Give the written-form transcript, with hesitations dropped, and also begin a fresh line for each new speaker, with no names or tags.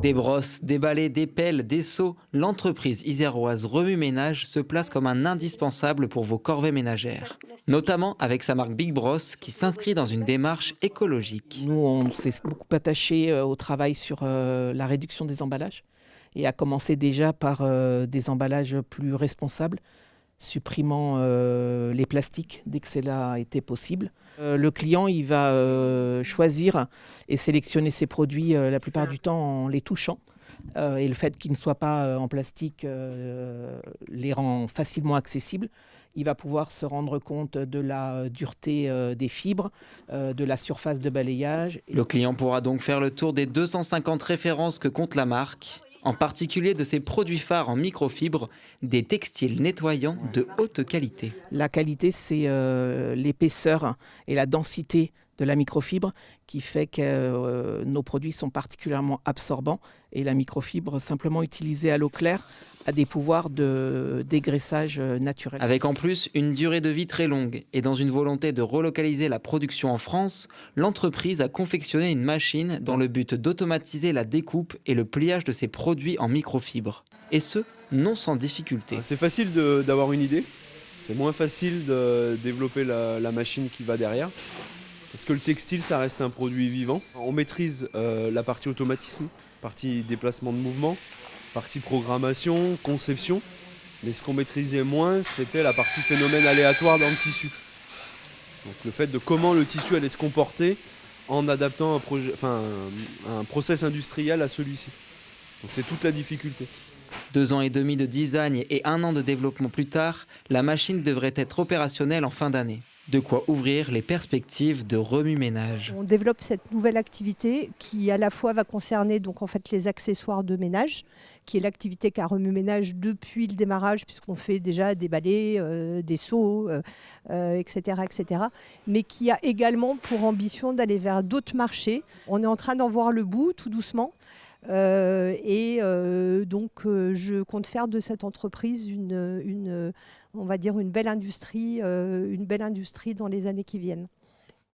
Des brosses, des balais, des pelles, des seaux, l'entreprise iséroise Remue Ménage se place comme un indispensable pour vos corvées ménagères. Notamment avec sa marque Big Bros qui s'inscrit dans une démarche écologique.
Nous, on s'est beaucoup attaché au travail sur la réduction des emballages et à commencer déjà par des emballages plus responsables, supprimant les plastiques dès que cela a été possible. Le client, il va choisir et sélectionner ses produits la plupart du temps en les touchant. Et le fait qu'ils ne soient pas en plastique les rend facilement accessibles. Il va pouvoir se rendre compte de la dureté des fibres, de la surface de balayage.
Le client pourra donc faire le tour des 250 références que compte la marque, en particulier de ses produits phares en microfibre, des textiles nettoyants de haute qualité.
La qualité, c'est l'épaisseur et la densité de la microfibre qui fait que nos produits sont particulièrement absorbants et la microfibre simplement utilisée à l'eau claire a des pouvoirs de dégraissage naturel.
Avec en plus une durée de vie très longue et dans une volonté de relocaliser la production en France, l'entreprise a confectionné une machine dans le but d'automatiser la découpe et le pliage de ses produits en microfibre. Et ce, non sans difficulté.
C'est facile d'avoir une idée, c'est moins facile de développer la machine qui va derrière. Parce que le textile, ça reste un produit vivant. On maîtrise la partie automatisme, partie déplacement de mouvement, partie programmation, conception. Mais ce qu'on maîtrisait moins, c'était la partie phénomène aléatoire dans le tissu. Donc le fait de comment le tissu allait se comporter en adaptant un process industriel à celui-ci. Donc c'est toute la difficulté.
2 ans et demi de design et 1 an de développement plus tard, la machine devrait être opérationnelle en fin d'année. De quoi ouvrir les perspectives de Remue Ménage.
On développe cette nouvelle activité qui à la fois va concerner donc en fait les accessoires de ménage, qui est l'activité qu'a Remue Ménage depuis le démarrage, puisqu'on fait déjà des balais, des seaux, etc., etc. Mais qui a également pour ambition d'aller vers d'autres marchés. On est en train d'en voir le bout tout doucement. Donc je compte faire de cette entreprise on va dire une belle industrie dans les années qui viennent.